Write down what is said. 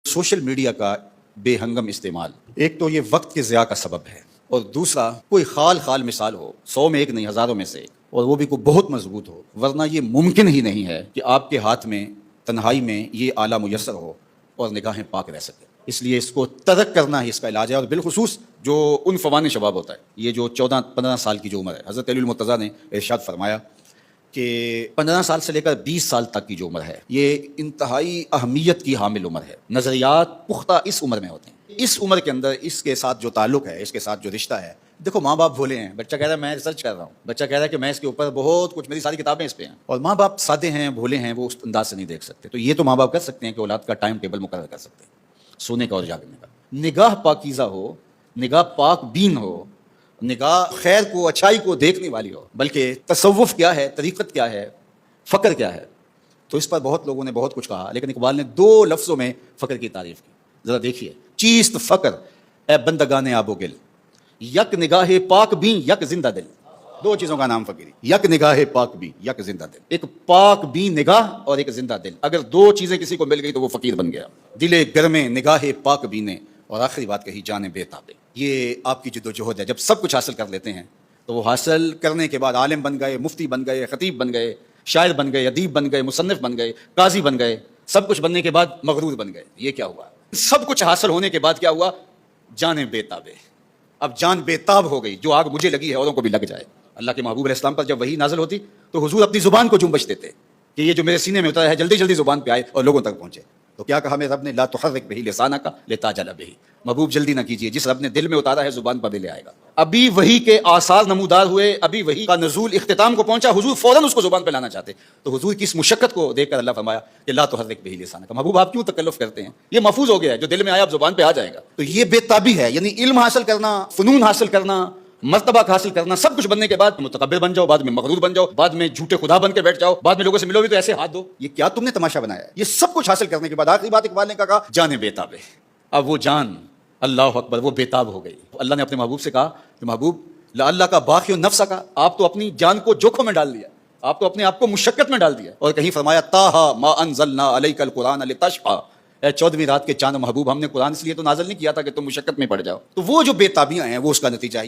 Social media का बेहंगम इस्तेमाल एक तो ये वक्त के ज़िया का सबब है, और दूसरा कोई खाल खाल मिसाल हो, 100 में एक नहीं हज़ारों में से एक, और वो भी कोई बहुत मजबूत हो, वरना ये मुमकिन ही नहीं है कि आपके हाथ में तन्हाई में ये आला मुयस्सर हो और निगाहें पाक रह सके। इसलिए इसको तर्क करना ही इसका इलाज है। और बिलखुसूस जो उन फवान शबाब होता है, ये जो 14-15 साल की जो उम्र है, हज़रत अली मुर्तज़ा ने इरशाद फरमाया कि 15 साल से लेकर 20 साल तक की जो उम्र है, ये इंतहाई अहमियत की हामिल उम्र है। नज़रियात पुख्ता इस उम्र में होते हैं। इस उम्र के अंदर इसके साथ जो ताल्लुक़ है, इसके साथ जो रिश्ता है, देखो माँ बाप भोले हैं, बच्चा कह रहा है मैं रिसर्च कर रहा हूँ, बच्चा कह रहा है कि मैं इसके ऊपर बहुत कुछ, मेरी सारी किताबें इस पे हैं, और माँ बाप सादे हैं, भोले हैं, वो उस अंदाज से नहीं देख सकते। तो ये तो माँ बाप कर सकते हैं कि औलाद का टाइम टेबल मुकर्रर कर सकते हैं, सोने का और जागने का। निगाह पाकीज़ा हो, निगाह पाक बीन हो, निगाह खैर को, अच्छाई को देखने वाली हो, बल्कि तसव्वुफ क्या है, तरीक़त क्या है, फ़क्र क्या है। तो इस पर बहुत लोगों ने बहुत कुछ कहा, लेकिन इकबाल ने 2 लफ्ज़ों में फ़क्र की तारीफ़ की। ज़रा देखिए, चीस्त फ़क्र ए बंदगाने आबो गिल, यक निगाहे पाक भी यक जिंदा दिल। 2 चीज़ों का नाम फ़कीरी, यक निगाहे पाक भी यक जिंदा दिल। एक पाक भी निगाह और एक जिंदा दिल, अगर 2 चीज़ें किसी को मिल गई तो वो फ़कीर बन गया। दिले गरमे निगाहे पाक भी ने, और आखिरी बात कही जाने बेताबे। ये आपकी जिद्दोजहद है। जब सब कुछ हासिल कर लेते हैं तो वो हासिल करने के बाद आलिम बन गए, मुफ्ती बन गए, खतीब बन गए, शायर बन गए, अदीब बन गए, मुसन्निफ बन गए, काजी बन गए, सब कुछ बनने के बाद मगरूर बन गए। ये क्या हुआ? सब कुछ हासिल होने के बाद क्या हुआ? जाने बेताबे। अब जान बेताब हो गई, जो आग मुझे लगी है औरों को भी लग जाए। अल्लाह के महबूब अलैहिस्सलाम पर जब वही नाजिल होती तो हुजूर अपनी जुबान को जुम्बश देते कि ये जो मेरे सीने में उतरा है जल्दी जल्दी जुबान पे आए और लोगों तक पहुंचे। तो क्या कहा मेरे रब ने? ला तुहर्रिक बिही लिसानका लिताजल बिही। महबूब जल्दी ना कीजिए, जिस रब ने दिल में उतारा है जुबान पर भी ले आएगा। अभी वही के आसार नमूदार हुए, अभी वही का नज़ूल इख्तिताम को पहुंचा, हुजूर फौरन उसको जुबान पे लाना चाहते। तो हुजूर की इस मुशक्कत को देखकर अल्लाह फरमाया कि ला तुहर्रिक बिही लिसानका। महबूब आप क्यों तकल्लुफ करते हैं? ये महफूज हो गया है, जो दिल में आया अब जुबान पे आ जाएगा। तो ये बेताबी है, यानी इल्म हासिल करना, फ़नून हासिल करना, मर्तबा हासिल करना, सब कुछ बनने के बाद मुतकब्बिर बन जाओ, बाद में मगरूर बन जाओ, बाद में झूठे खुदा बन के बैठ जाओ, बाद में लोगों से मिलो भी तो ऐसे हाथ दो। ये क्या तुमने तमाशा बनाया है? ये सब कुछ हासिल करने के बाद आखिरी बात इकबाल ने कहा जाने बेताबे। अब वो जान, अल्लाह अकबर, वो बेताब हो गई। अल्लाह ने अपने महबूब से कहा कि महबूब अल्लाह का बाक़ी नफ्स का, आप तो अपनी जान को जोखों में डाल दिया, आप तो अपने आप को मुशक्कत में डाल दिया। और कहीं फरमाया ताहा मा अनज़लना अलैकल कुरान लितशक़ा, 14वीं रात के चांद महबूब, हमने कुरान इसलिए तो नाज़िल नहीं किया था कि तुम मुशक्कत में पड़ जाओ। तो वो जो बेताबियां हैं वो उसका नतीजा है।